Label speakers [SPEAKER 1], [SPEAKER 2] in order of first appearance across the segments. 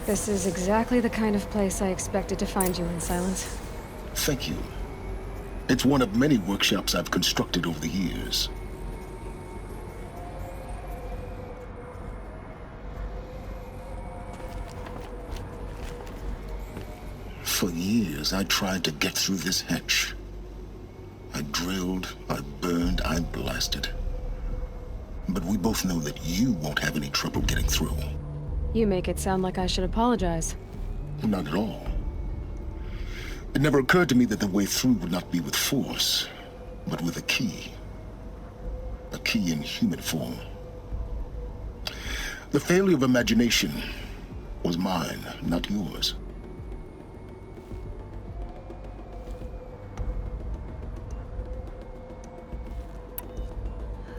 [SPEAKER 1] This is exactly the kind of place I expected to find you in, Silence.
[SPEAKER 2] Thank you. It's one of many workshops I've constructed over the years. For years, I tried to get through this hatch. I drilled, I burned, I blasted. But we both know that you won't have any trouble getting through.
[SPEAKER 1] You make it sound like I should apologize.
[SPEAKER 2] Not at all. It never occurred to me that the way through would not be with force, but with a key. A key in human form. The failure of imagination was mine, not yours.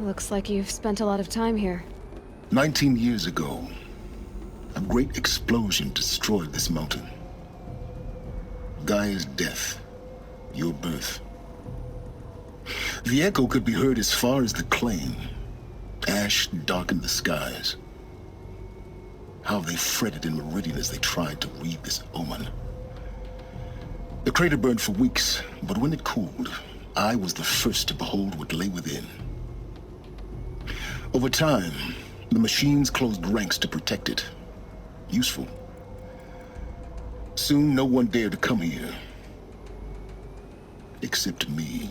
[SPEAKER 1] Looks like you've spent a lot of time here.
[SPEAKER 2] 19 years ago, a great explosion destroyed this mountain. Gaia's death, your birth. The echo could be heard as far as the Claim. Ash darkened the skies. How they fretted in Meridian as they tried to read this omen. The crater burned for weeks, but when it cooled, I was the first to behold what lay within. Over time, the machines closed ranks to protect it. Useful. Soon, no one dared to come here. Except me.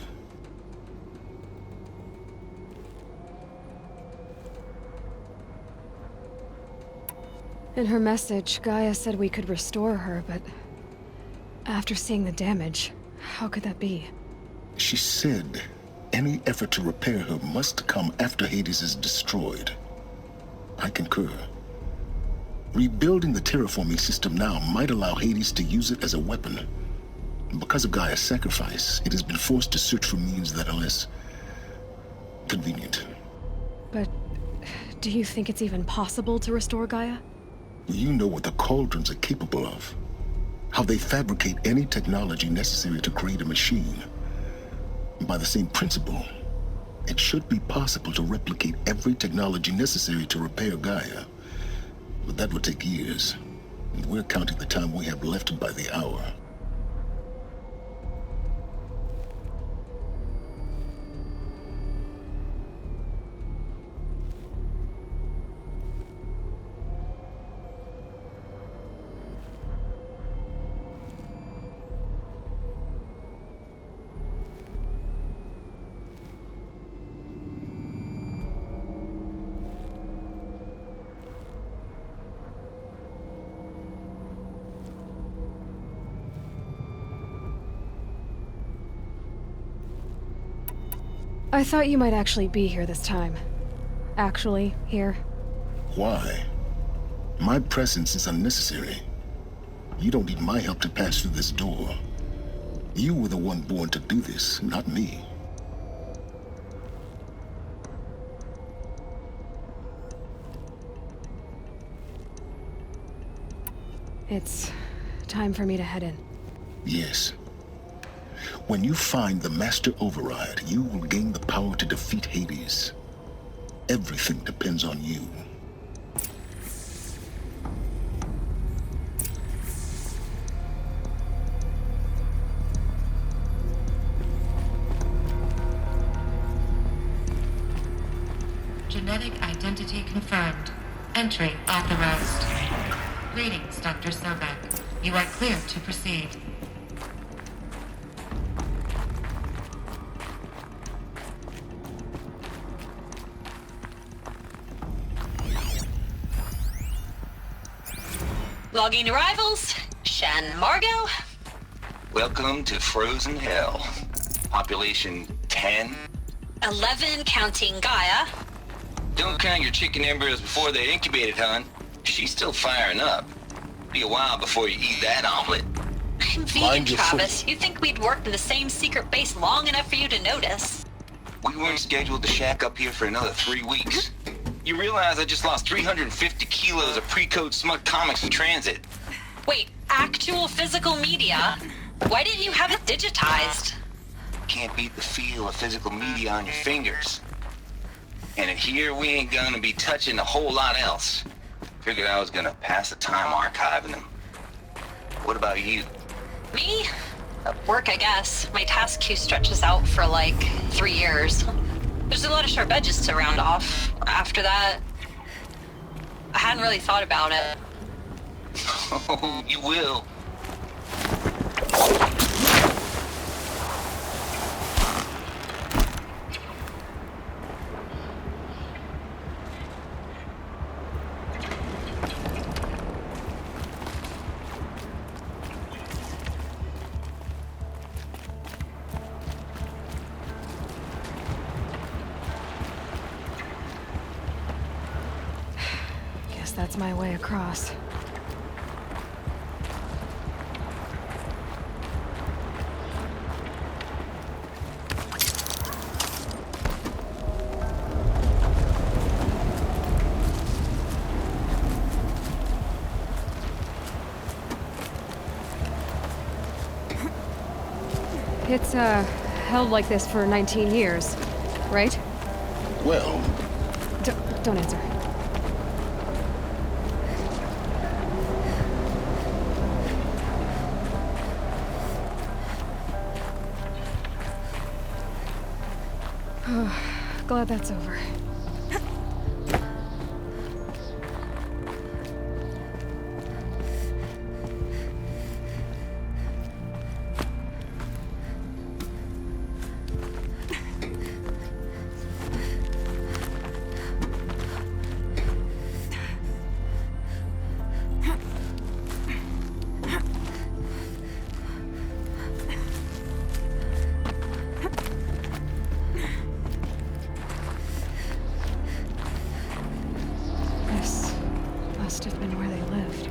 [SPEAKER 1] In her message, Gaia said we could restore her, but... after seeing the damage, how could that be?
[SPEAKER 2] She said any effort to repair her must come after Hades is destroyed. I concur. Rebuilding the terraforming system now might allow Hades to use it as a weapon. Because of Gaia's sacrifice, it has been forced to search for means that are less convenient.
[SPEAKER 1] But do you think it's even possible to restore Gaia?
[SPEAKER 2] You know what the Cauldrons are capable of. How they fabricate any technology necessary to create a machine. By the same principle, it should be possible to replicate every technology necessary to repair Gaia. But that would take years, and we're counting the time we have left by the hour.
[SPEAKER 1] I thought you might actually be here this time. Actually, here.
[SPEAKER 2] Why? My presence is unnecessary. You don't need my help to pass through this door. You were the one born to do this, not me.
[SPEAKER 1] It's time for me to head in.
[SPEAKER 2] Yes. When you find the Master Override, you will gain the power to defeat Hades. Everything depends on you.
[SPEAKER 3] Genetic identity confirmed. Entry authorized. Greetings, Dr. Sobek. You are clear to proceed.
[SPEAKER 4] Logging arrivals. Shan Margot.
[SPEAKER 5] Welcome to Frozen Hell. Population 10.
[SPEAKER 4] 11 counting Gaia.
[SPEAKER 5] Don't count your chicken embryos before they're incubated, hon. She's still firing up. Be a while before you eat that omelet.
[SPEAKER 4] I'm vegan,
[SPEAKER 2] Mind your
[SPEAKER 4] Travis.
[SPEAKER 2] foot.
[SPEAKER 4] You'd think we'd worked in the same secret base long enough for you to notice.
[SPEAKER 5] We weren't scheduled to shack up here for another 3 weeks. You realize I just lost 350 kilos of pre-code smut comics in transit.
[SPEAKER 4] Wait, actual physical media? Why didn't you have it digitized?
[SPEAKER 5] Can't beat the feel of physical media on your fingers. And in here, we ain't gonna be touching a whole lot else. Figured I was gonna pass the time archiving them. What about you?
[SPEAKER 4] Me? Work, I guess. My task queue stretches out for like 3 years. There's a lot of sharp edges to round off. After that, I hadn't really thought about it.
[SPEAKER 5] Oh, you will.
[SPEAKER 1] Guess that's my way across. It's, held like this for 19 years, right?
[SPEAKER 2] Well,
[SPEAKER 1] Don't answer. Glad that's over. This must have been where they lived.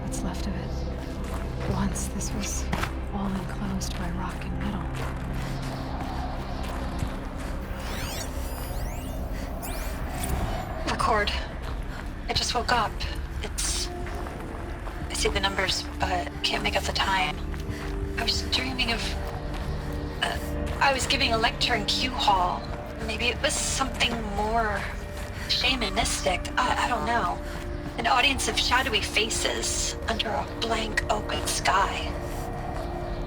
[SPEAKER 1] What's left of it. Once this was all enclosed by rock and metal.
[SPEAKER 4] Record. I just woke up. I see the numbers, but can't make out the time. I was dreaming of... I was giving a lecture in Q Hall. Maybe it was something more shamanistic. I don't know. An audience of shadowy faces under a blank open sky.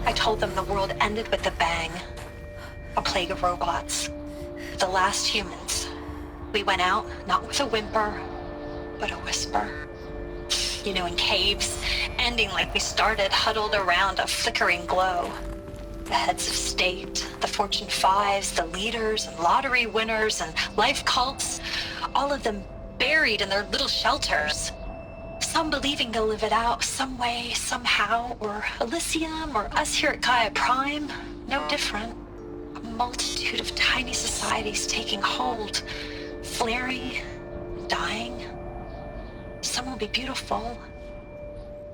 [SPEAKER 4] I told them the world ended with a bang. A plague of robots. The last humans. We went out, not with a whimper, but a whisper. You know, in caves, ending like we started, huddled around a flickering glow. The heads of state, the Fortune 5s, the leaders and lottery winners and life cults, all of them buried in their little shelters. Some believing they'll live it out some way, somehow, or Elysium, or us here at Gaia Prime, no different. A multitude of tiny societies taking hold, flaring, dying. Some will be beautiful,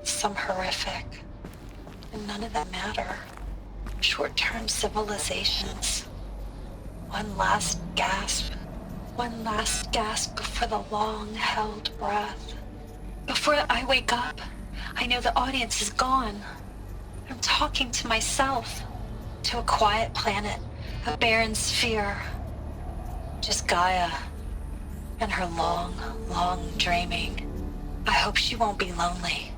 [SPEAKER 4] some horrific, and none of them matter. Short-term civilizations. One last gasp before the long-held breath. Before I wake up, I know the audience is gone. I'm talking to myself, to a quiet planet, a barren sphere. Just Gaia and her long, long dreaming. I hope she won't be lonely.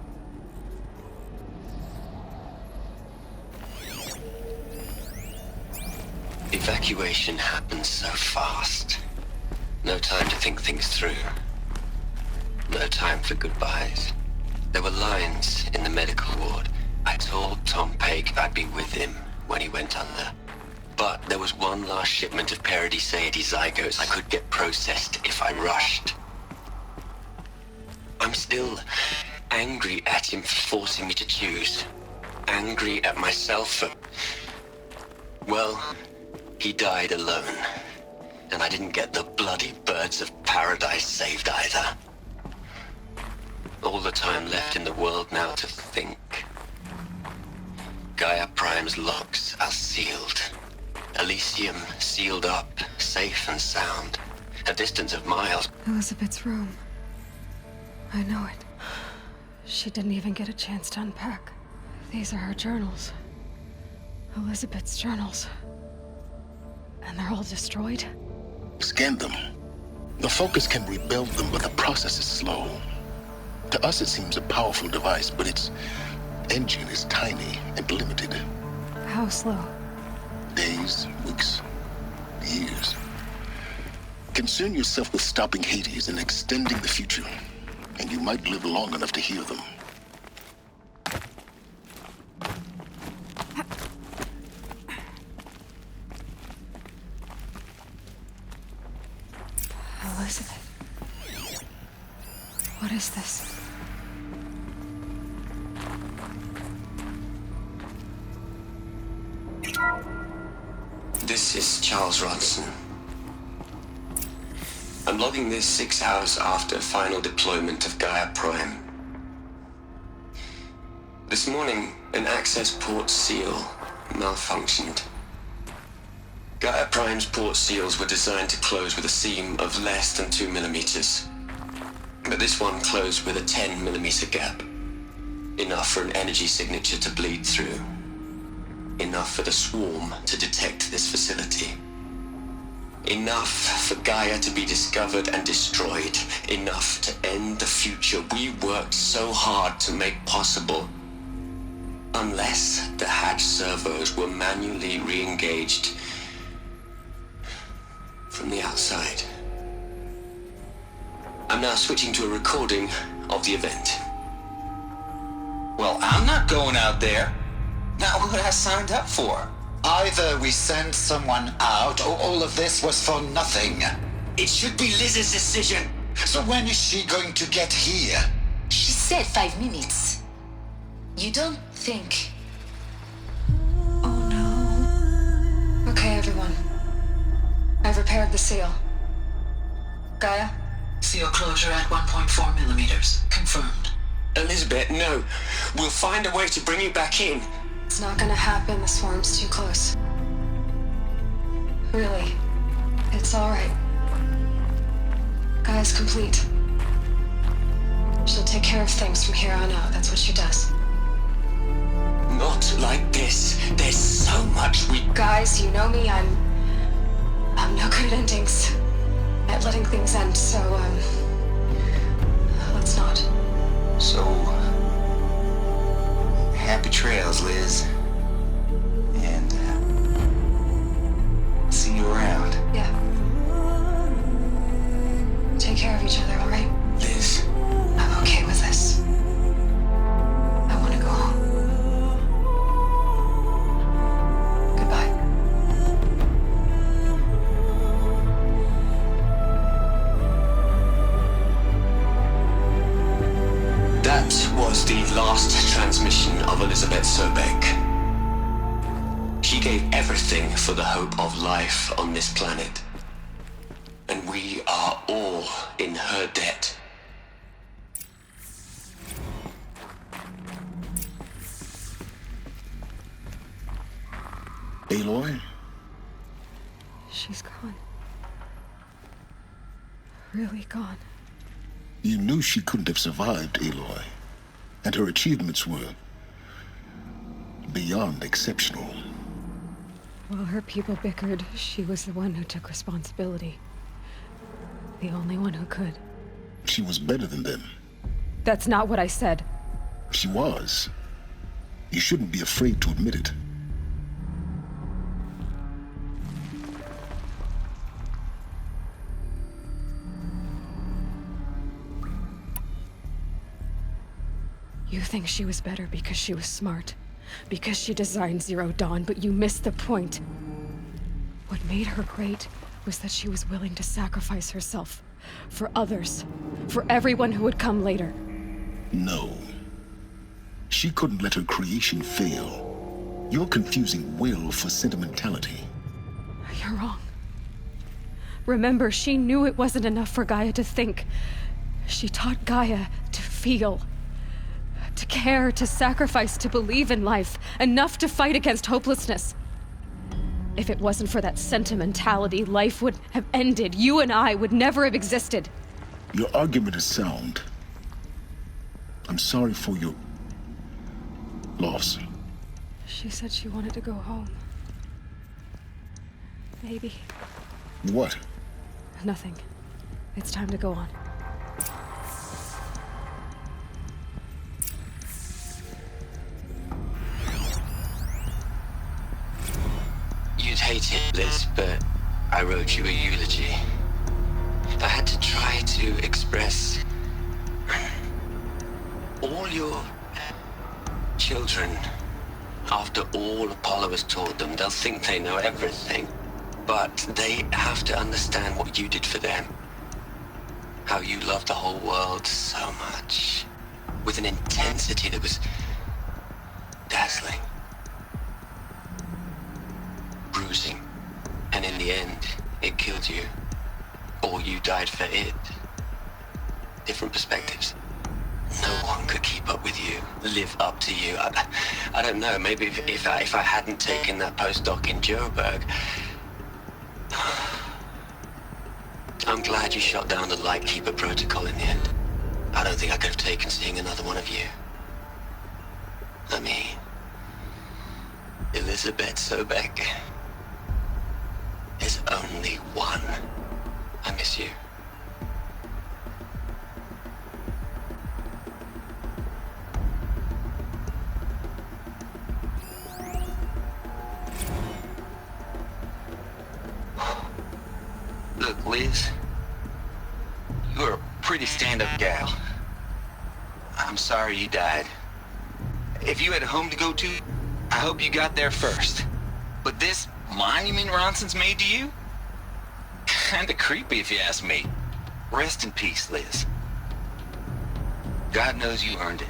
[SPEAKER 6] Evacuation happened so fast. No time to think things through. No time for goodbyes. There were lines in the medical ward. I told Tom Pake I'd be with him when he went under. But there was one last shipment of Paradis-Saidy zygotes I could get processed if I rushed. I'm still angry at him for forcing me to choose. Angry at myself for... Well, he died alone. And I didn't get the bloody birds of paradise saved either. All the time left in the world now to think. Gaia Prime's locks are sealed. Elysium sealed up, safe and sound. A distance of miles.
[SPEAKER 1] Elizabeth's room. I know it. She didn't even get a chance to unpack. These are her journals. Elizabeth's journals. And they're all destroyed?
[SPEAKER 2] Scan them. The Focus can rebuild them, but the process is slow. To us, it seems a powerful device, but its engine is tiny and limited.
[SPEAKER 1] How slow?
[SPEAKER 2] Days, weeks, years. Concern yourself with stopping Hades and extending the future, and you might live long enough to hear them.
[SPEAKER 1] Elizabeth. What is this?
[SPEAKER 6] This is Charles Ronson. I'm logging this 6 hours after final deployment of Gaia Prime. This morning, an access port seal malfunctioned. Gaia Prime's port seals were designed to close with a seam of less than 2 millimeters. But this one closed with a 10 millimeter gap. Enough for an energy signature to bleed through. Enough for the swarm to detect this facility. Enough for Gaia to be discovered and destroyed. Enough to end the future we worked so hard to make possible. Unless the hatch servos were manually re-engaged from the outside. I'm now switching to a recording of the event.
[SPEAKER 5] Well, I'm not going out there. Not what I signed up for.
[SPEAKER 7] Either we send someone out, or all of this was for nothing.
[SPEAKER 6] It should be Liz's decision.
[SPEAKER 7] So when is she going to get here?
[SPEAKER 8] She said 5 minutes. You don't think...
[SPEAKER 1] Oh no. Okay, everyone. I've repaired the seal. Gaia?
[SPEAKER 9] Seal closure at 1.4 millimeters. Confirmed.
[SPEAKER 6] Elizabeth, no. We'll find a way to bring you back in.
[SPEAKER 1] It's not gonna happen. The swarm's too close. Really. It's alright. Gaia's complete. She'll take care of things from here on out. That's what she does.
[SPEAKER 6] Not like this. There's so much we...
[SPEAKER 1] Guys, you know me. I'm no good at endings. At letting things end, so, let's not.
[SPEAKER 5] So, happy trails, Liz. And, see you around.
[SPEAKER 1] Yeah. Take care of each other, alright?
[SPEAKER 6] Liz.
[SPEAKER 1] I'm okay with this. I want to go home. Goodbye.
[SPEAKER 6] That was the last transmission of Elizabeth Sobek. She gave everything for the hope of life on this planet. And we are all in her debt.
[SPEAKER 2] Aloy?
[SPEAKER 1] She's gone. Really gone.
[SPEAKER 2] You knew she couldn't have survived, Aloy. And her achievements were beyond exceptional.
[SPEAKER 1] While her people bickered, she was the one who took responsibility. The only one who could.
[SPEAKER 2] She was better than them.
[SPEAKER 1] That's not what I said.
[SPEAKER 2] She was. You shouldn't be afraid to admit it.
[SPEAKER 1] You think she was better because she was smart, because she designed Zero Dawn, but you missed the point. What made her great was that she was willing to sacrifice herself for others, for everyone who would come later.
[SPEAKER 2] No. She couldn't let her creation fail. You're confusing will for sentimentality.
[SPEAKER 1] You're wrong. Remember, she knew it wasn't enough for Gaia to think. She taught Gaia to feel. To care, to sacrifice, to believe in life, enough to fight against hopelessness. If it wasn't for that sentimentality, life would have ended. You and I would never have existed.
[SPEAKER 2] Your argument is sound. I'm sorry for your loss.
[SPEAKER 1] She said she wanted to go home. Maybe.
[SPEAKER 2] What?
[SPEAKER 1] Nothing. It's time to go on.
[SPEAKER 6] You'd hate it, Liz, but I wrote you a eulogy. I had to try to express all your children. After all Apollo has taught them, they'll think they know everything. But they have to understand what you did for them. How you loved the whole world so much. With an intensity that was dazzling. Bruising. And in the end, it killed you. Or you died for it. Different perspectives. No one could keep up with you, live up to you. I don't know, maybe if I hadn't taken that postdoc in Joburg. I'm glad you shot down the Lightkeeper protocol in the end. I don't think I could have taken seeing another one of you. I mean, Elizabeth Sobek. There's only one. I miss you.
[SPEAKER 5] Look, Liz, you're a pretty stand-up gal. I'm sorry you died. If you had a home to go to, I hope you got there first. But this monument Ronson's made to you? Kinda creepy if you ask me. Rest in peace, Liz. God knows you earned it.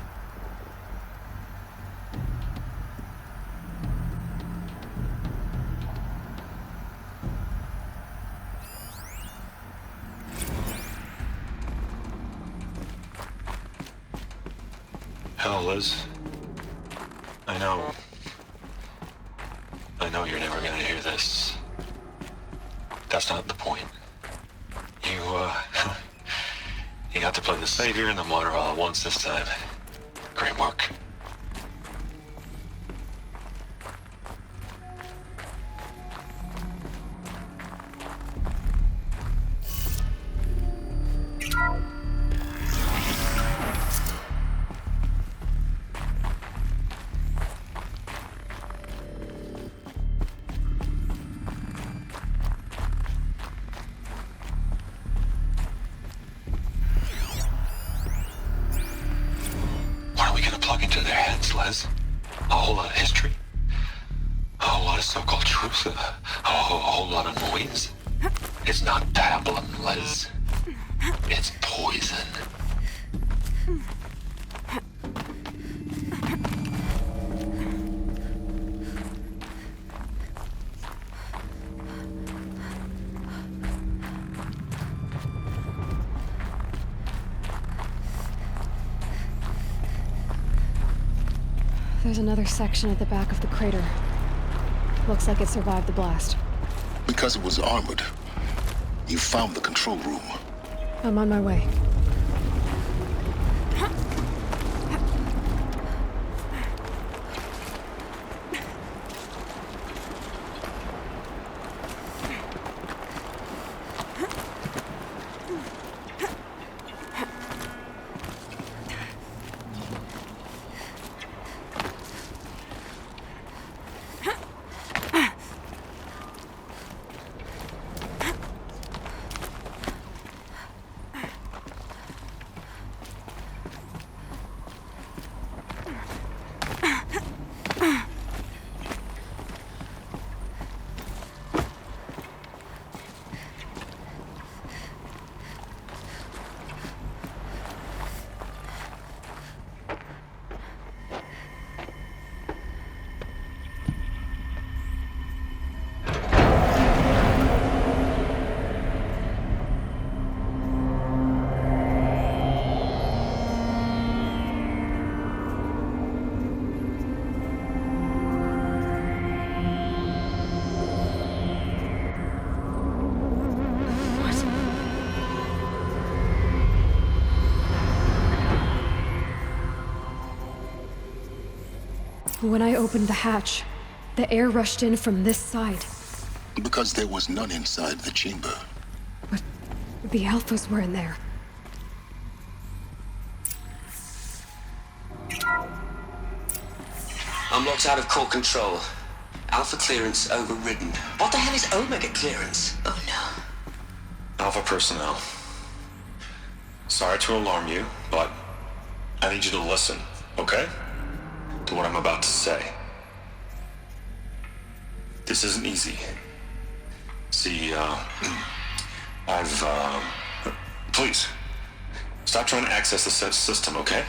[SPEAKER 10] Hell, Liz. I know you're never gonna hear this. That's not the point. You got to play the savior and the martyr all at once this time. Great work. Les. A whole lot of history. A whole lot of so-called truth. A whole lot of noise. It's not pablum, Les. It's poison.
[SPEAKER 1] There's another section at the back of the crater. Looks like it survived the blast.
[SPEAKER 2] Because it was armored, you found the control room.
[SPEAKER 1] I'm on my way. When I opened the hatch, the air rushed in from this side.
[SPEAKER 2] Because there was none inside the chamber.
[SPEAKER 1] But The Alphas were in there.
[SPEAKER 6] I'm locked out of core control. Alpha clearance overridden. What the hell is Omega clearance? Oh no.
[SPEAKER 10] Alpha personnel. Sorry to alarm you, but I need you to listen, okay? To what I'm about to say. This isn't easy. See, please, stop trying to access the system, okay?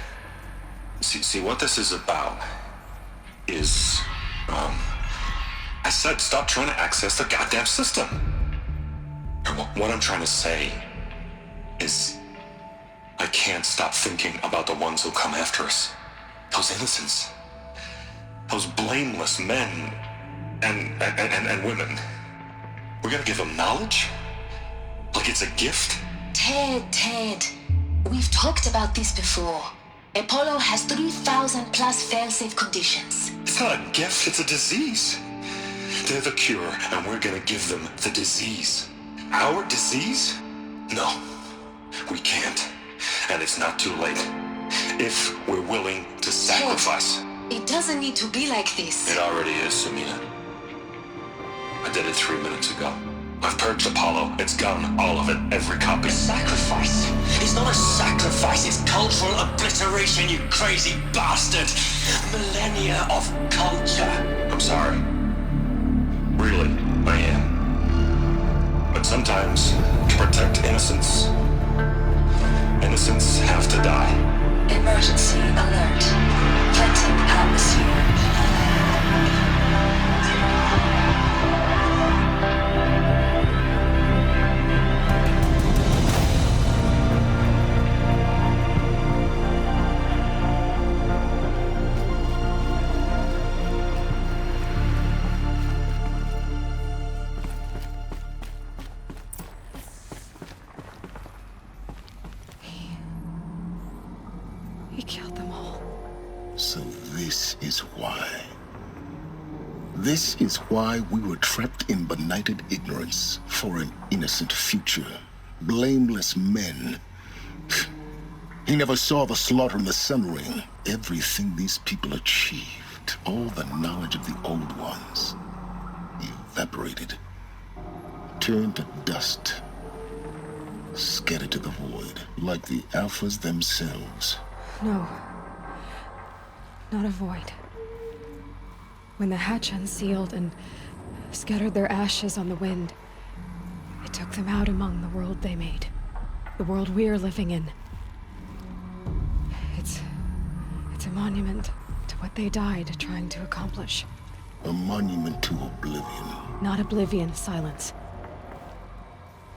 [SPEAKER 10] See, what this is about is, I said stop trying to access the goddamn system. And what I'm trying to say is, I can't stop thinking about the ones who come after us. Those innocents. Those blameless men and women. We're gonna give them knowledge? Like it's a gift?
[SPEAKER 8] Ted. We've talked about this before. Apollo has 3,000 plus fail-safe conditions.
[SPEAKER 10] It's not a gift, it's a disease. They're the cure, and we're gonna give them the disease. Our disease? No, we can't. And it's not too late. If we're willing to sacrifice.
[SPEAKER 8] It doesn't need to be like this.
[SPEAKER 10] It already is, Samina. I did it 3 minutes ago. I've purged Apollo. It's gone. All of it. Every copy.
[SPEAKER 6] Sacrifice? It's not a sacrifice. It's cultural obliteration, you crazy bastard. Millennia of culture.
[SPEAKER 10] I'm sorry. Really, I am. But sometimes, to protect innocence, innocents have to die.
[SPEAKER 8] Emergency alert. Planting atmosphere.
[SPEAKER 1] He killed them all.
[SPEAKER 2] So this is why. This is why we were trapped in benighted ignorance for an innocent future. Blameless men. He never saw the slaughter in the Sun Ring. Everything these people achieved, all the knowledge of the old ones, evaporated, turned to dust, scattered to the void, like the Alphas themselves.
[SPEAKER 1] No. Not a void. When the hatch unsealed and scattered their ashes on the wind, it took them out among the world they made. The world we're living in. It's a monument to what they died trying to accomplish.
[SPEAKER 2] A monument to oblivion.
[SPEAKER 1] Not oblivion, Silence.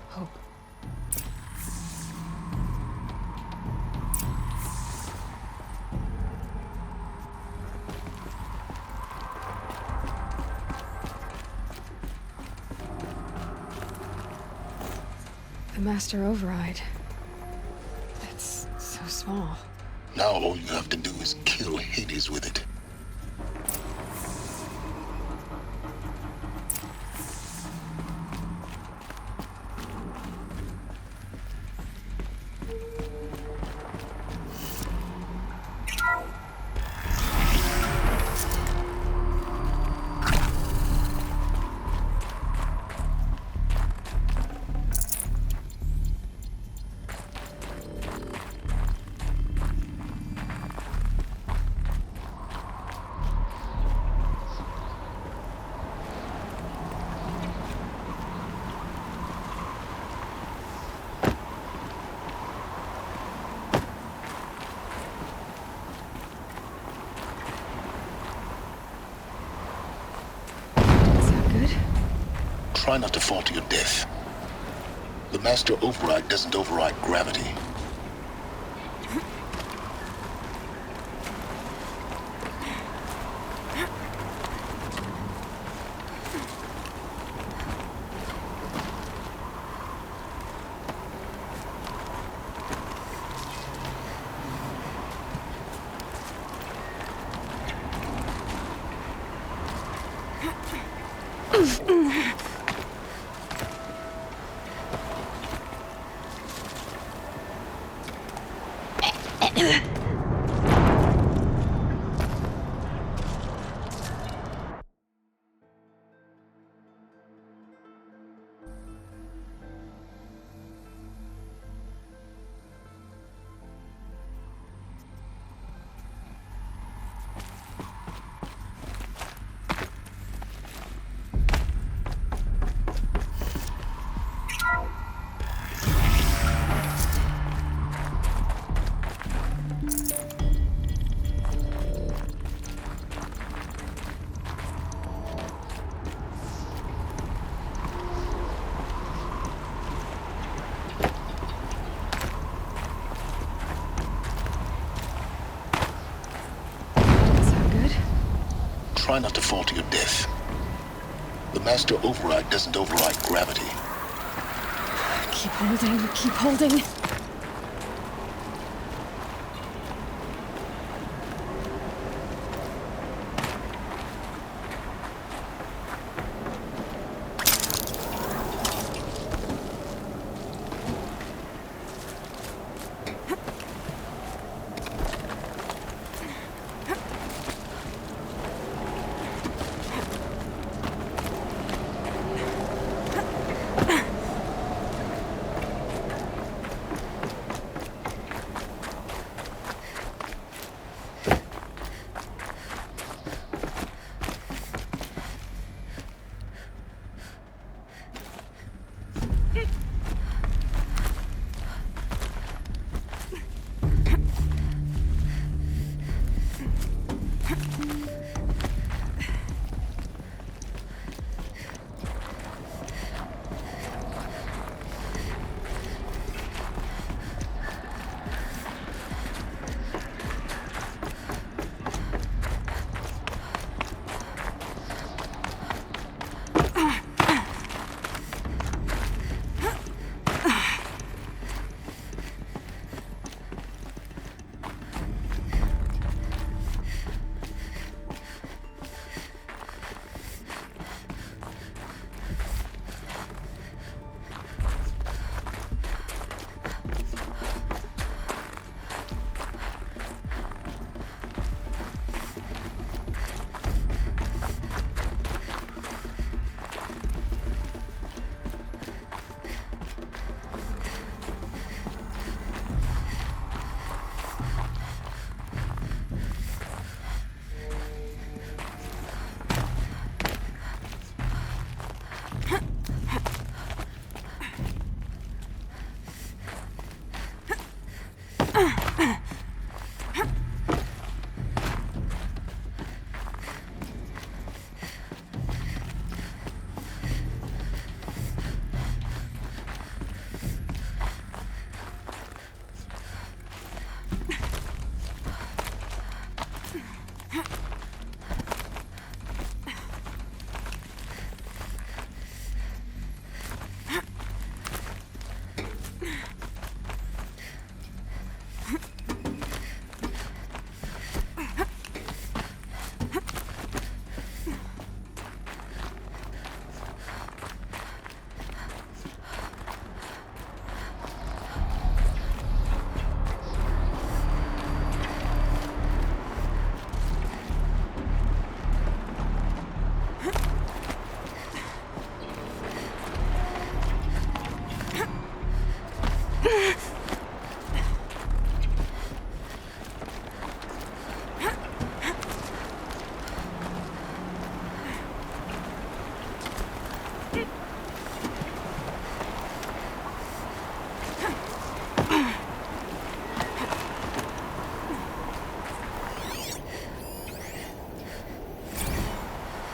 [SPEAKER 1] Hope. The Master Override. It's so small.
[SPEAKER 2] Now all you have to do is kill Hades with it. Try not to fall to your death. The Master Override doesn't override gravity. not to fall to your death. The master override doesn't override gravity.
[SPEAKER 1] Keep holding, keep holding.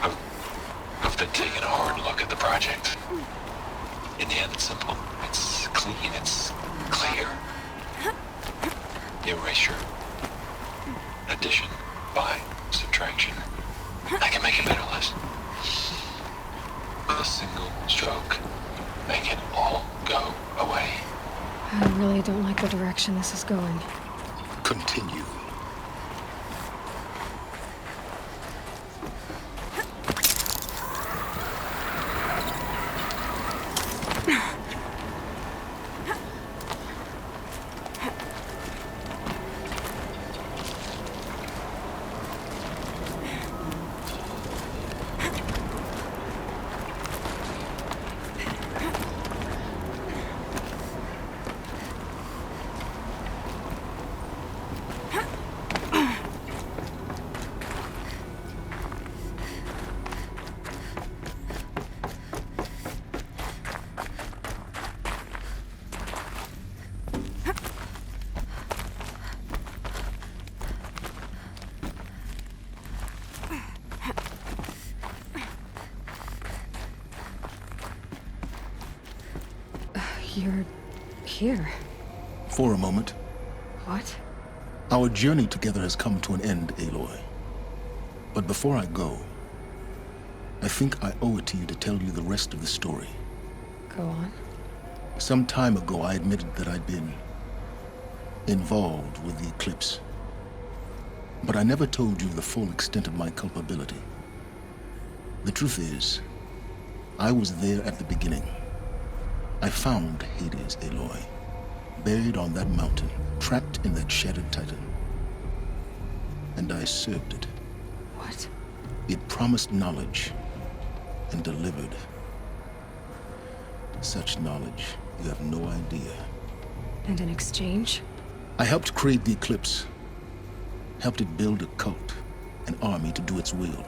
[SPEAKER 10] I've been taking a hard look at the project. In the end, it's simple. It's clean. It's clear. Erasure. Addition. By subtraction. I can make a better list. With a single stroke, make it all go away.
[SPEAKER 1] I really don't like the direction this is going.
[SPEAKER 2] Continue.
[SPEAKER 1] You're here.
[SPEAKER 2] For a moment.
[SPEAKER 1] What?
[SPEAKER 2] Our journey together has come to an end, Aloy. But before I go, I think I owe it to you to tell you the rest of the story.
[SPEAKER 1] Go on.
[SPEAKER 2] Some time ago, I admitted that I'd been involved with the eclipse. But I never told you the full extent of my culpability. The truth is, I was there at the beginning. I found Hades, Aloy, buried on that mountain, trapped in that shattered titan. And I served it.
[SPEAKER 1] What?
[SPEAKER 2] It promised knowledge and delivered. Such knowledge, you have no idea.
[SPEAKER 1] And in exchange?
[SPEAKER 2] I helped create the Eclipse. Helped it build a cult, an army to do its will.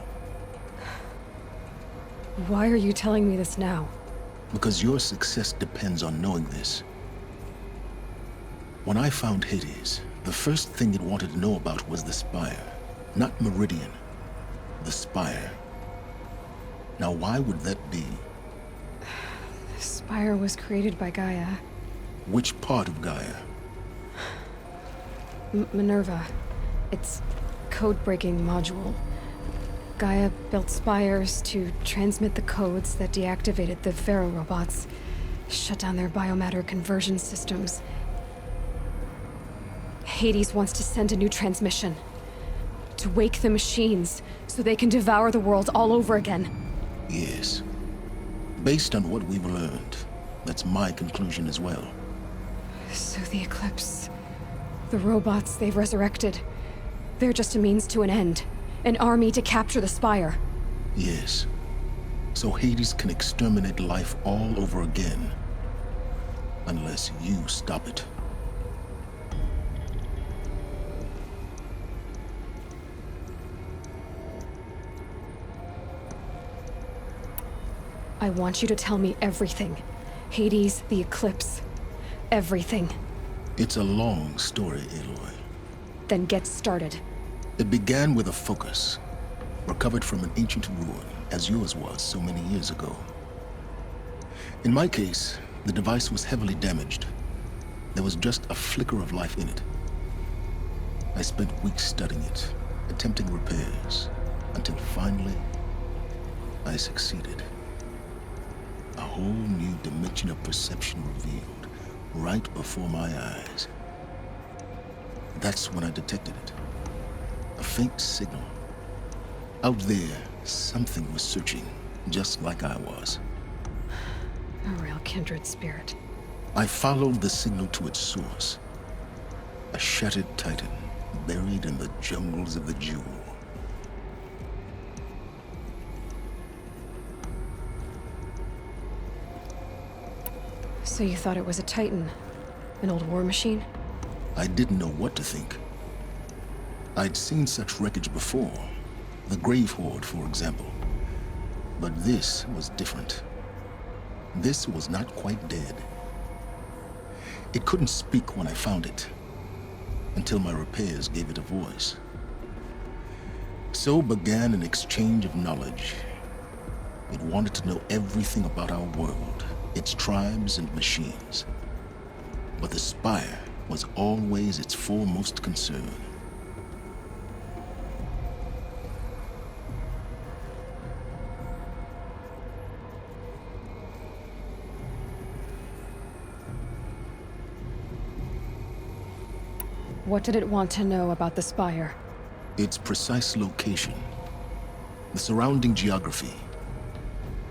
[SPEAKER 1] Why are you telling me this now?
[SPEAKER 2] Because your success depends on knowing this. When I found Hades, the first thing it wanted to know about was the Spire. Not Meridian. The Spire. Now, why would that be?
[SPEAKER 1] The Spire was created by Gaia.
[SPEAKER 2] Which part of Gaia?
[SPEAKER 1] Minerva. It's code-breaking module. Gaia built spires to transmit the codes that deactivated the Pharaoh robots, shut down their biomatter conversion systems. Hades wants to send a new transmission. To wake the machines, so they can devour the world all over again.
[SPEAKER 2] Yes. Based on what we've learned, that's my conclusion as well.
[SPEAKER 1] So the Eclipse, the robots they've resurrected, they're just a means to an end. An army to capture the Spire.
[SPEAKER 2] Yes. So Hades can exterminate life all over again. Unless you stop it.
[SPEAKER 1] I want you to tell me everything. Hades, the Eclipse, everything.
[SPEAKER 2] It's a long story, Aloy.
[SPEAKER 1] Then get started.
[SPEAKER 2] It began with a focus, recovered from an ancient ruin, as yours was so many years ago. In my case, the device was heavily damaged. There was just a flicker of life in it. I spent weeks studying it, attempting repairs, until finally, I succeeded. A whole new dimension of perception revealed, right before my eyes. That's when I detected it. A faint signal. Out there, something was searching, just like I was.
[SPEAKER 1] A real kindred spirit.
[SPEAKER 2] I followed the signal to its source. A shattered titan, buried in the jungles of the Jewel.
[SPEAKER 1] So you thought it was a titan? An old war machine?
[SPEAKER 2] I didn't know what to think. I'd seen such wreckage before. The Grave Horde, for example. But this was different. This was not quite dead. It couldn't speak when I found it, until my repairs gave it a voice. So began an exchange of knowledge. It wanted to know everything about our world, its tribes and machines. But the Spire was always its foremost concern.
[SPEAKER 1] What did it want to know about the Spire?
[SPEAKER 2] Its precise location, the surrounding geography,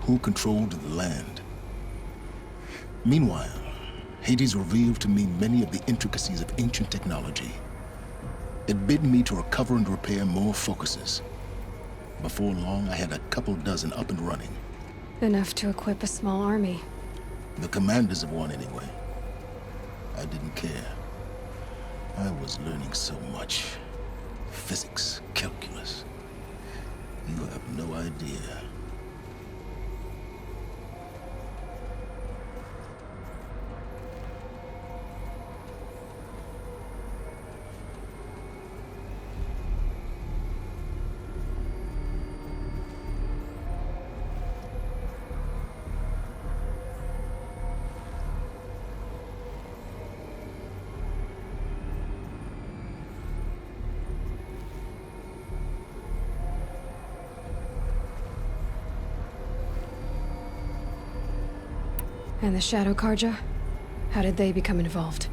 [SPEAKER 2] who controlled the land. Meanwhile, Hades revealed to me many of the intricacies of ancient technology. It bid me to recover and repair more focuses. Before long, I had a couple dozen up and running.
[SPEAKER 1] Enough to equip a small army.
[SPEAKER 2] The commanders of one, anyway. I didn't care. I was learning so much. Physics, calculus. You have no idea.
[SPEAKER 1] And the Shadow Karja? How did they become involved?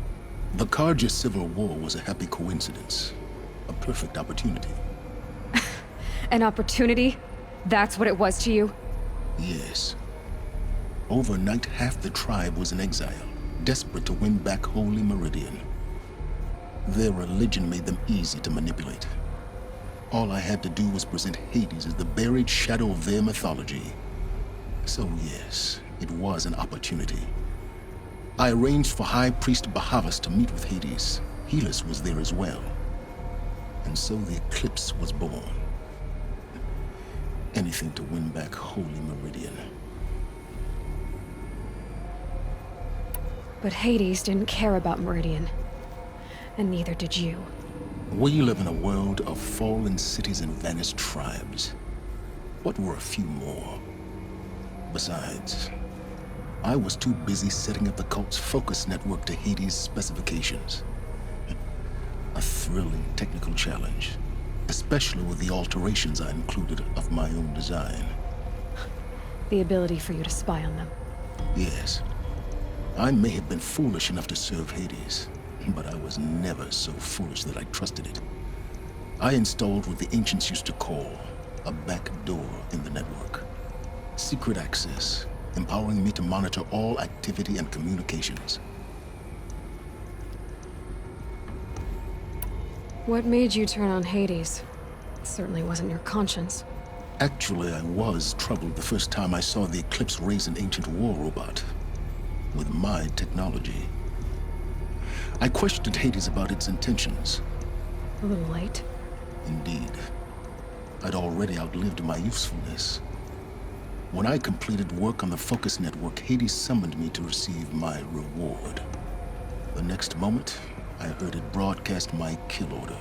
[SPEAKER 2] The Karja Civil War was a happy coincidence. A perfect opportunity.
[SPEAKER 1] An opportunity? That's what it was to you?
[SPEAKER 2] Yes. Overnight, half the tribe was in exile, desperate to win back Holy Meridian. Their religion made them easy to manipulate. All I had to do was present Hades as the buried shadow of their mythology. So yes, it was an opportunity. I arranged for High Priest Bahavas to meet with Hades. Helis was there as well. And so the Eclipse was born. Anything to win back Holy Meridian.
[SPEAKER 1] But Hades didn't care about Meridian. And neither did you.
[SPEAKER 2] We live in a world of fallen cities and vanished tribes. What were a few more? Besides, I was too busy setting up the cult's focus network to Hades' specifications. A thrilling technical challenge, especially with the alterations I included of my own design.
[SPEAKER 1] The ability for you to spy on them.
[SPEAKER 2] Yes. I may have been foolish enough to serve Hades, but I was never so foolish that I trusted it. I installed what the ancients used to call a back door in the network. Secret access, empowering me to monitor all activity and communications.
[SPEAKER 1] What made you turn on Hades? It certainly wasn't your conscience.
[SPEAKER 2] Actually, I was troubled the first time I saw the Eclipse raise an ancient war robot. With my technology. I questioned Hades about its intentions.
[SPEAKER 1] A little late.
[SPEAKER 2] Indeed. I'd already outlived my usefulness. When I completed work on the Focus Network, Hades summoned me to receive my reward. The next moment, I heard it broadcast my kill order.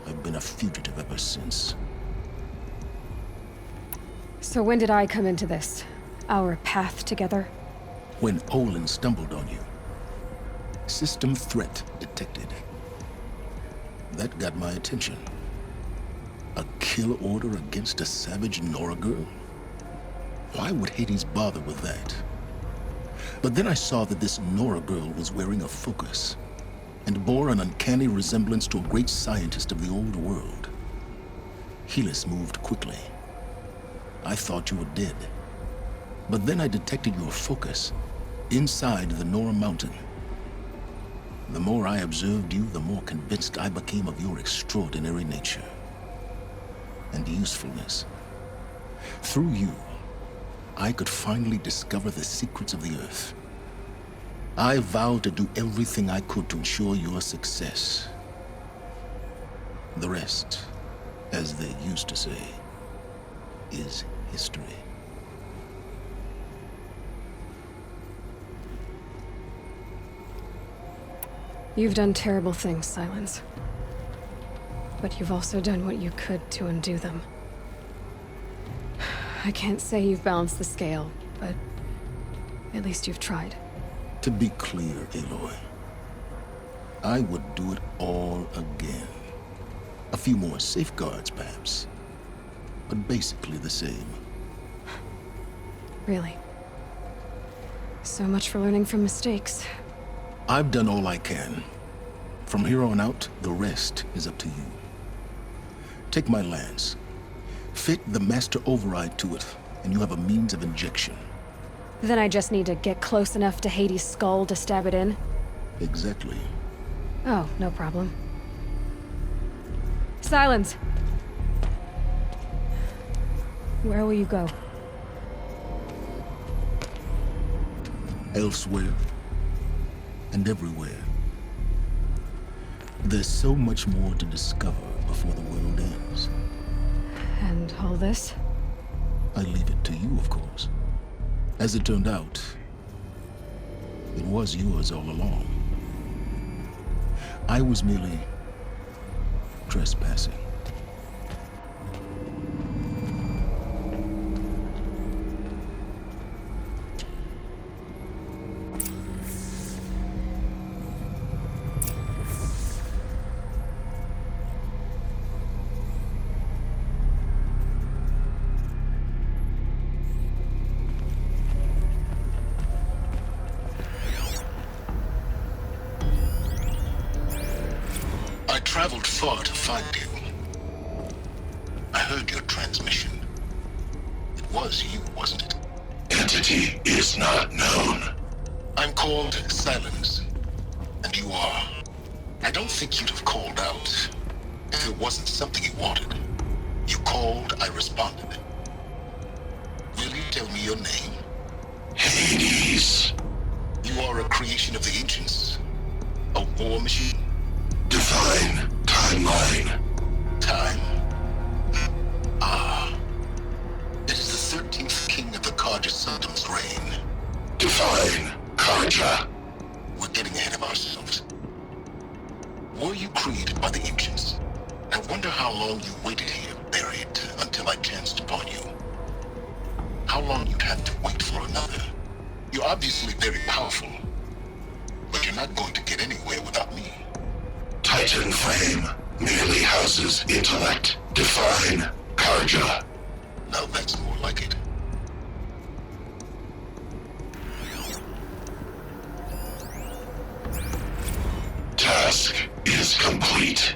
[SPEAKER 2] I've been a fugitive ever since.
[SPEAKER 1] So when did I come into this? Our path together?
[SPEAKER 2] When Olin stumbled on you. System threat detected. That got my attention. A kill order against a savage Nora girl? Why would Hades bother with that? But then I saw that this Nora girl was wearing a focus, and bore an uncanny resemblance to a great scientist of the old world. Helis moved quickly. I thought you were dead. But then I detected your focus inside the Nora Mountain. The more I observed you, the more convinced I became of your extraordinary nature and usefulness. Through you, I could finally discover the secrets of the Earth. I vowed to do everything I could to ensure your success. The rest, as they used to say, is history.
[SPEAKER 1] You've done terrible things, Silence. But you've also done what you could to undo them. I can't say you've balanced the scale, but at least you've tried.
[SPEAKER 2] To be clear, Aloy, I would do it all again. A few more safeguards, perhaps, but basically the same.
[SPEAKER 1] Really? So much for learning from mistakes.
[SPEAKER 2] I've done all I can. From here on out, the rest is up to you. Take my lance. Fit the Master Override to it, and you have a means of injection.
[SPEAKER 1] Then I just need to get close enough to Hades' skull to stab it in?
[SPEAKER 2] Exactly.
[SPEAKER 1] Oh, no problem. Silence! Where will you go?
[SPEAKER 2] Elsewhere. And everywhere. There's so much more to discover before the world ends.
[SPEAKER 1] And all this?
[SPEAKER 2] I leave it to you, of course. As it turned out, it was yours all along. I was merely trespassing. traveled far to find you. I heard your transmission. It was you, wasn't it?
[SPEAKER 11] Entity is not known.
[SPEAKER 2] I'm called Silence, and you are. I don't think you'd have called out if it wasn't something you wanted. You called, I responded. Will you tell me your name?
[SPEAKER 11] Hades.
[SPEAKER 2] You are a creation of the ancients. A war machine?
[SPEAKER 11] Define timeline.
[SPEAKER 2] Time. Ah. It is the 13th king of the Karja Sultan's reign.
[SPEAKER 11] Define Karja.
[SPEAKER 2] We're getting ahead of ourselves. Were you created by the ancients? I wonder how long you waited here, buried, until I chanced upon you. How long you'd have to wait for another. You're obviously very powerful, but you're not going to get anywhere without me.
[SPEAKER 11] Titan Flame merely houses intellect. Define Karja.
[SPEAKER 2] Now that's more like it.
[SPEAKER 11] Task is complete.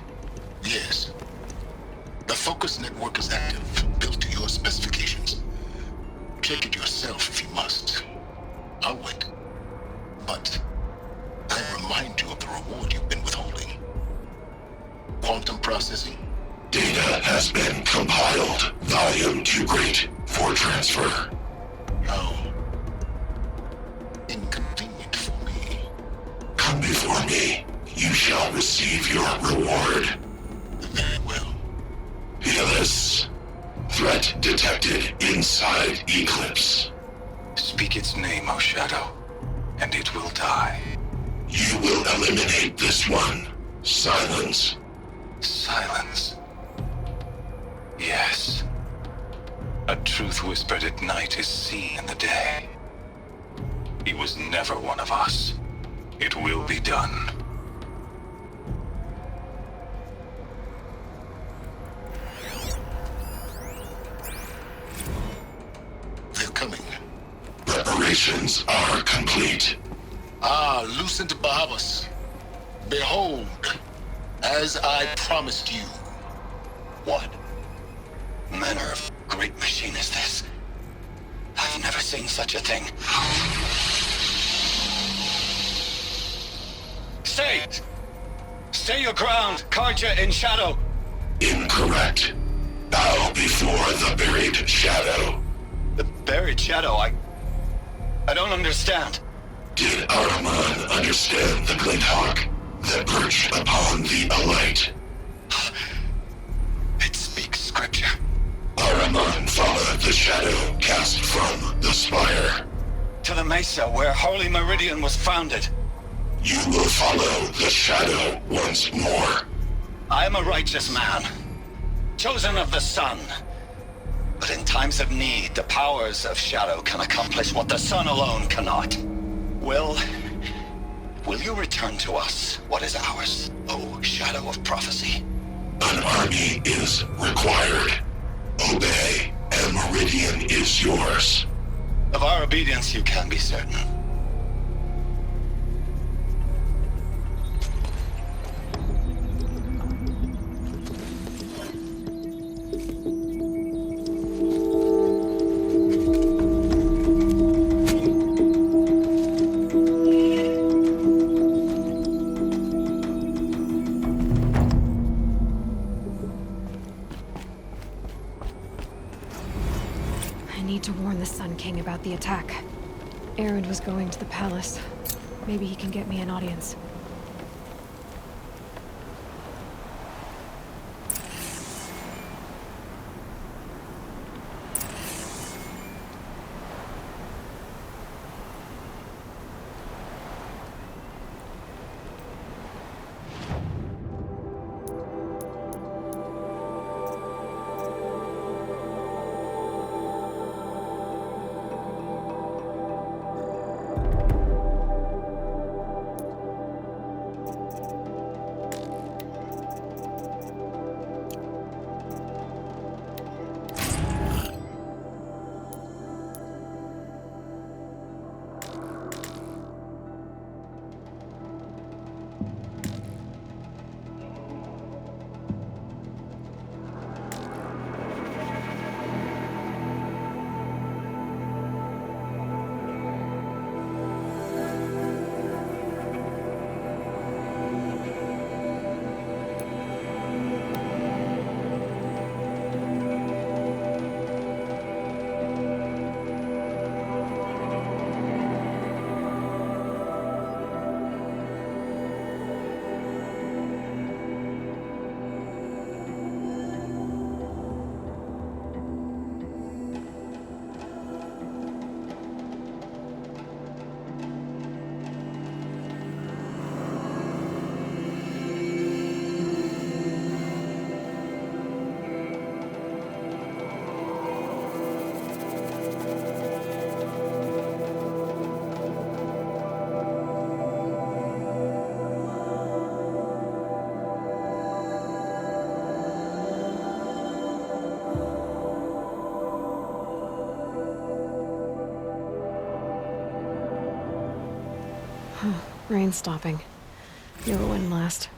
[SPEAKER 2] Yes. The focus network is active, built to your specifications. Check it yourself if you must. I'll wait. But I remind you of the reward you've been withholding. Quantum processing.
[SPEAKER 11] Data has been compiled. Volume too great for transfer.
[SPEAKER 2] How inconvenient for me.
[SPEAKER 11] Come before me. You shall receive your reward.
[SPEAKER 2] Very well.
[SPEAKER 11] Helis. Threat detected inside Eclipse.
[SPEAKER 10] Speak its name, O Shadow, and it will die.
[SPEAKER 11] You will eliminate this one. Silence.
[SPEAKER 10] Silence. Yes. A truth whispered at night is seen in the day. He was never one of us. It will be done.
[SPEAKER 2] They're coming.
[SPEAKER 11] Preparations are complete.
[SPEAKER 2] Ah, Lucent Bahavas. Behold, as I promised you.
[SPEAKER 5] What manner of great machine is this? I've never seen such a thing. Stay! Stay your ground, Karja in shadow!
[SPEAKER 11] Incorrect. Bow before the buried shadow.
[SPEAKER 5] The buried shadow, I don't understand.
[SPEAKER 11] Did Araman understand the glint hawk that perched upon the alight?
[SPEAKER 5] It speaks scripture.
[SPEAKER 11] Araman followed the shadow cast from the spire.
[SPEAKER 5] To the mesa where Holy Meridian was founded.
[SPEAKER 11] You will follow the shadow once more.
[SPEAKER 5] I am a righteous man, chosen of the sun. But in times of need, the powers of shadow can accomplish what the sun alone cannot. Will you return to us what is ours, O Shadow of Prophecy?
[SPEAKER 11] An army is required. Obey, and Meridian is yours.
[SPEAKER 5] Of our obedience you can be certain.
[SPEAKER 1] I need to warn the Sun King about the attack. Erend was going to the palace. Maybe he can get me an audience. Rain stopping. Knew it wouldn't last.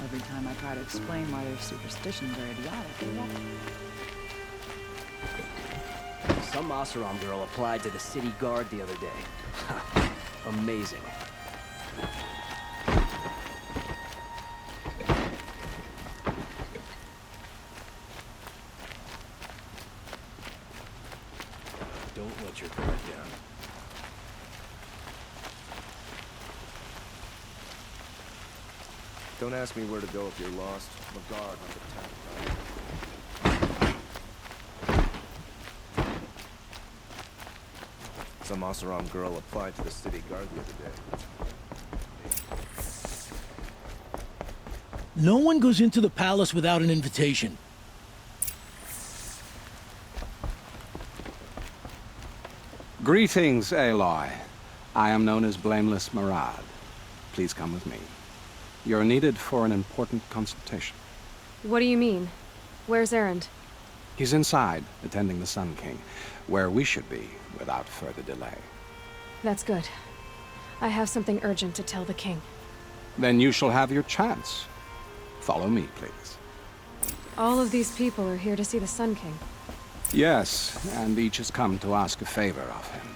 [SPEAKER 12] Every time I try to explain why their superstitions are idiotic.
[SPEAKER 13] Some Oseram girl applied to the city guard the other day. Amazing. Don't let your guard down.
[SPEAKER 14] Don't ask me where to go if you're lost. I'm a guard on the town. Some Oseram girl applied to the city guard the other day.
[SPEAKER 15] No one goes into the palace without an invitation.
[SPEAKER 16] Greetings, Aloy. I am known as Blameless Marad. Please come with me. You're needed for an important consultation.
[SPEAKER 1] What do you mean? Where's Erend?
[SPEAKER 16] He's inside, attending the Sun King, where we should be without further delay.
[SPEAKER 1] That's good. I have something urgent to tell the king.
[SPEAKER 16] Then you shall have your chance. Follow me, please.
[SPEAKER 1] All of these people are here to see the Sun King.
[SPEAKER 16] Yes, and each has come to ask a favor of him.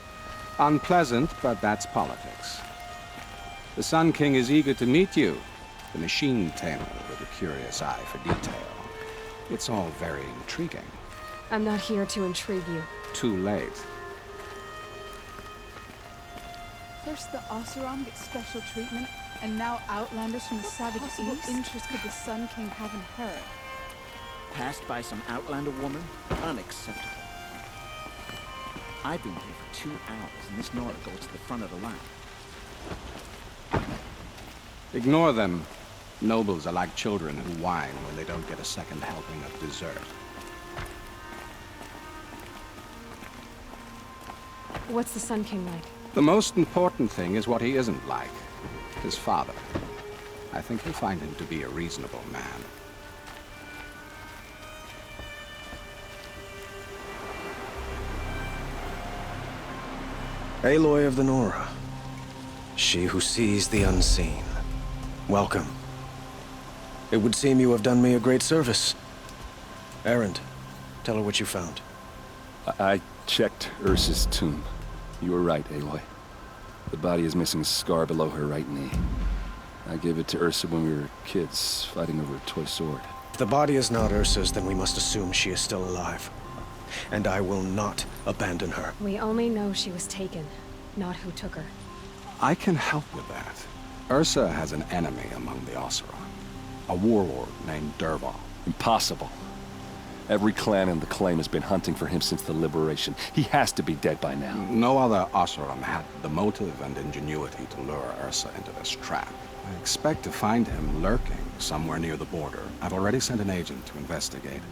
[SPEAKER 16] Unpleasant, but that's politics. The Sun King is eager to meet you, the machine tamer with a curious eye for detail. It's all very intriguing.
[SPEAKER 1] I'm not here to intrigue you.
[SPEAKER 16] Too late.
[SPEAKER 12] First the Oseram get special treatment, and now Outlanders from the Savage East? What interest could the Sun King have in her?
[SPEAKER 17] Passed by some Outlander woman? Unacceptable. I've been here for 2 hours, and this Nora goes to the front of the line.
[SPEAKER 16] Ignore them. Nobles are like children who whine when they don't get a second helping of dessert.
[SPEAKER 1] What's the Sun King like?
[SPEAKER 16] The most important thing is what he isn't like. His father. I think you'll find him to be a reasonable man.
[SPEAKER 14] Aloy of the Nora. She who sees the unseen. Welcome. It would seem you have done me a great service. Erend, tell her what you found.
[SPEAKER 10] I checked Ursa's tomb. You were right, Aloy. The body is missing a scar below her right knee. I gave it to Ursa when we were kids, fighting over a toy sword.
[SPEAKER 14] If the body is not Ursa's, then we must assume she is still alive. And I will not abandon her.
[SPEAKER 1] We only know she was taken, not who took her.
[SPEAKER 16] I can help with that. Ursa has an enemy among the Oseram. A warlord named Dervahl.
[SPEAKER 10] Impossible. Every clan in the Claim has been hunting for him since the liberation. He has to be dead by now.
[SPEAKER 16] No other Oseram had the motive and ingenuity to lure Ursa into this trap. I expect to find him lurking somewhere near the border. I've already sent an agent to investigate.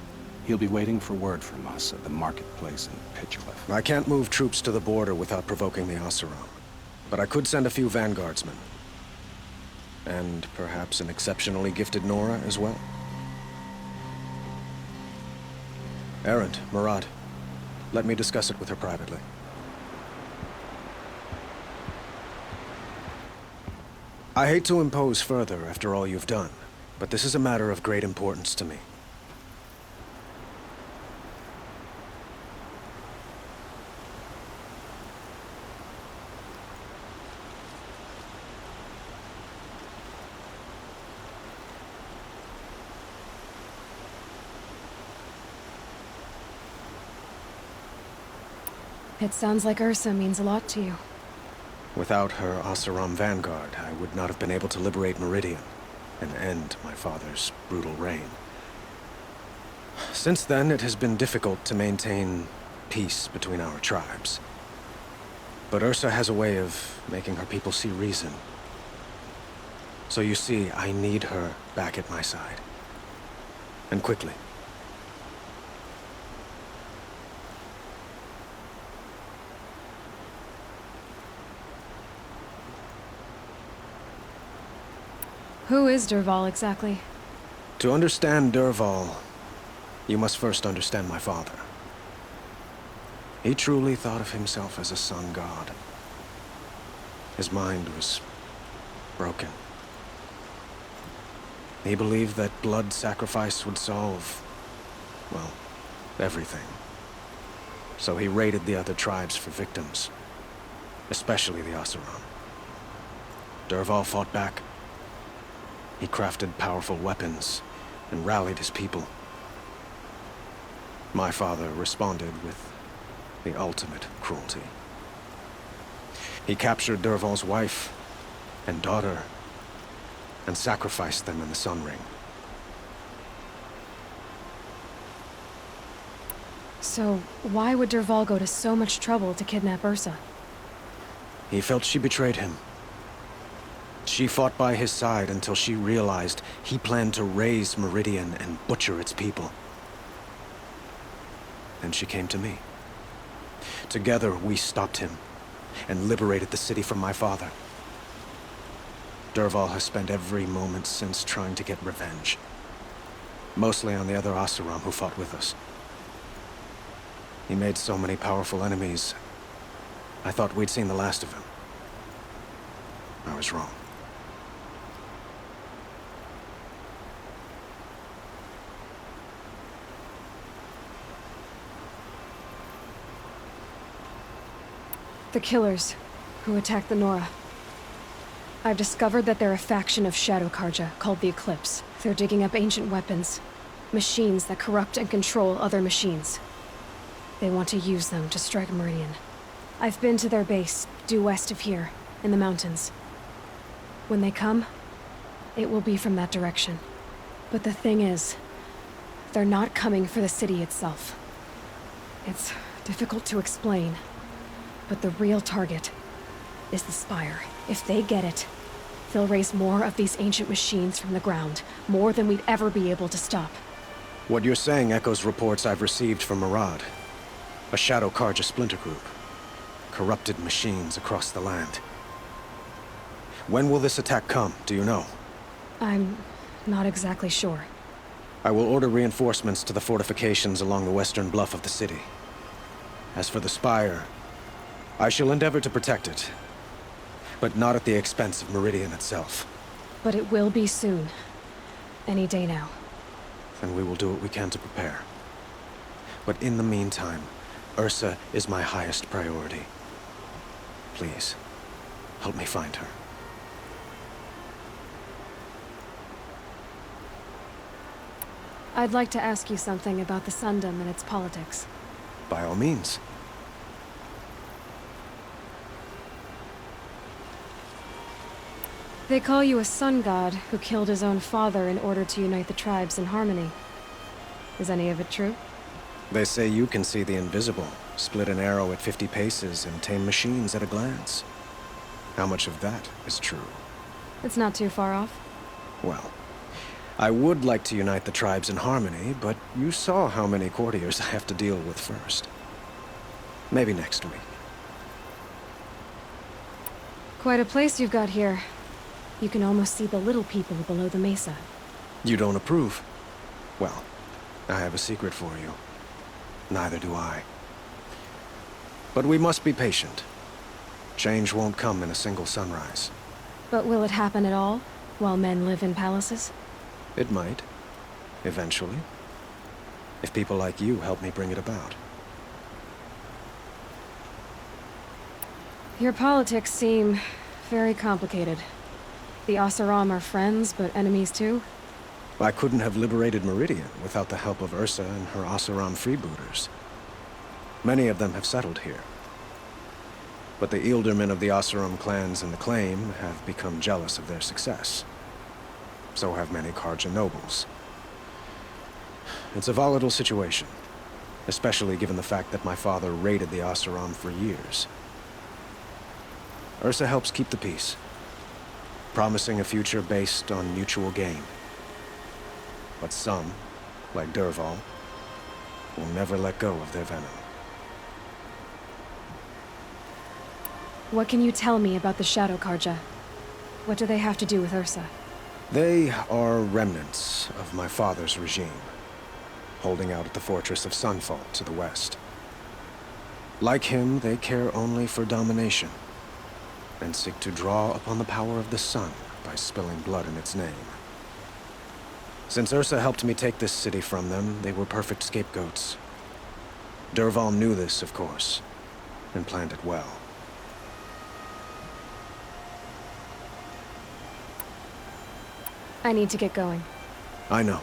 [SPEAKER 16] He'll be waiting for word from us at the marketplace in Pitchcliff.
[SPEAKER 14] I can't move troops to the border without provoking the Oseram. But I could send a few vanguardsmen. And perhaps an exceptionally gifted Nora as well. Erend, Marad, let me discuss it with her privately. I hate to impose further after all you've done, but this is a matter of great importance to me.
[SPEAKER 1] It sounds like Ursa means a lot to you.
[SPEAKER 14] Without her Oseram vanguard, I would not have been able to liberate Meridian and end my father's brutal reign. Since then, it has been difficult to maintain peace between our tribes. But Ursa has a way of making her people see reason. So you see, I need her back at my side. And quickly.
[SPEAKER 1] Who is Dervahl exactly?
[SPEAKER 14] To understand Dervahl, you must first understand my father. He truly thought of himself as a sun god. His mind was broken. He believed that blood sacrifice would solve, well, everything. So he raided the other tribes for victims, especially the Oseram. Dervahl fought back. He crafted powerful weapons and rallied his people. My father responded with the ultimate cruelty. He captured Dervahl's wife and daughter and sacrificed them in the Sun Ring.
[SPEAKER 1] So, why would Dervahl go to so much trouble to kidnap Ursa?
[SPEAKER 14] He felt she betrayed him. She fought by his side until she realized he planned to raise Meridian and butcher its people. Then she came to me. Together, we stopped him and liberated the city from my father. Dervahl has spent every moment since trying to get revenge. Mostly on the other Oseram who fought with us. He made so many powerful enemies, I thought we'd seen the last of him. I was wrong.
[SPEAKER 1] The killers who attacked the Nora. I've discovered that they're a faction of Shadow Carja called the Eclipse. They're digging up ancient weapons. Machines that corrupt and control other machines. They want to use them to strike Meridian. I've been to their base, due west of here, in the mountains. When they come, it will be from that direction. But the thing is, they're not coming for the city itself. It's difficult to explain, but the real target is the Spire. If they get it, they'll raise more of these ancient machines from the ground, more than we'd ever be able to stop.
[SPEAKER 14] What you're saying echoes reports I've received from Murad, a Shadow Carja splinter group. Corrupted machines across the land. When will this attack come, do you know?
[SPEAKER 1] I'm not exactly sure.
[SPEAKER 14] I will order reinforcements to the fortifications along the western bluff of the city. As for the Spire, I shall endeavor to protect it, but not at the expense of Meridian itself.
[SPEAKER 1] But it will be soon. Any day now.
[SPEAKER 14] And we will do what we can to prepare. But in the meantime, Ursa is my highest priority. Please, help me find her.
[SPEAKER 1] I'd like to ask you something about the Sundom and its politics.
[SPEAKER 14] By all means.
[SPEAKER 1] They call you a sun god who killed his own father in order to unite the tribes in harmony. Is any of it true?
[SPEAKER 14] They say you can see the invisible, split an arrow at 50 paces, and tame machines at a glance. How much of that is true?
[SPEAKER 1] It's not too far off.
[SPEAKER 14] Well, I would like to unite the tribes in harmony, but you saw how many courtiers I have to deal with first. Maybe next week.
[SPEAKER 1] Quite a place you've got here. You can almost see the little people below the mesa.
[SPEAKER 14] You don't approve? Well, I have a secret for you. Neither do I. But we must be patient. Change won't come in a single sunrise.
[SPEAKER 1] But will it happen at all, while men live in palaces?
[SPEAKER 14] It might. Eventually. If people like you help me bring it about.
[SPEAKER 1] Your politics seem very complicated. The Oseram are friends, but enemies too?
[SPEAKER 14] I couldn't have liberated Meridian without the help of Ursa and her Oseram freebooters. Many of them have settled here. But the Ealdormen of the Oseram clans in the Claim have become jealous of their success. So have many Carja nobles. It's a volatile situation, especially given the fact that my father raided the Oseram for years. Ursa helps keep the peace, promising a future based on mutual gain. But some, like Dervahl, will never let go of their venom.
[SPEAKER 1] What can you tell me about the Shadow Carja? What do they have to do with Ursa?
[SPEAKER 14] They are remnants of my father's regime, holding out at the fortress of Sunfall to the west. Like him, they care only for domination, and seek to draw upon the power of the sun by spilling blood in its name. Since Ursa helped me take this city from them, they were perfect scapegoats. Dervahl knew this, of course, and planned it well.
[SPEAKER 1] I need to get going.
[SPEAKER 14] I know.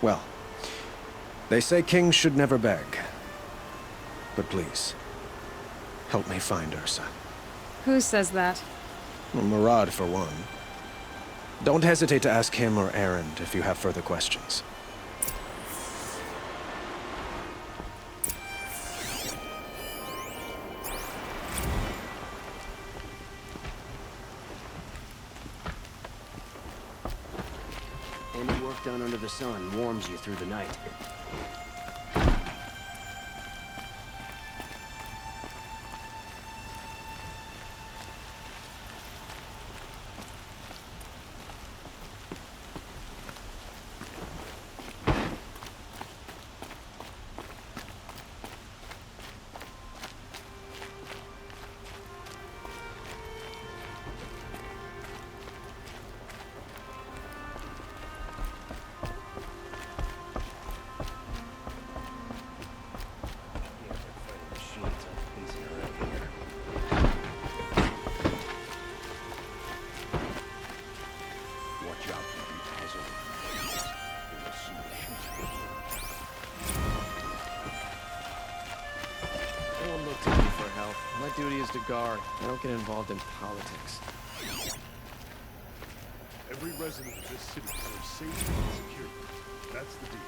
[SPEAKER 14] Well, they say kings should never beg. But please, help me find Ursa.
[SPEAKER 1] Who says that?
[SPEAKER 14] Well, Murad, for one. Don't hesitate to ask him or Erend if you have further questions.
[SPEAKER 13] Any work done under the sun warms you through the night.
[SPEAKER 18] My duty is to guard. I don't get involved in politics.
[SPEAKER 11] Every resident of this city deserves safety and security. That's the deal.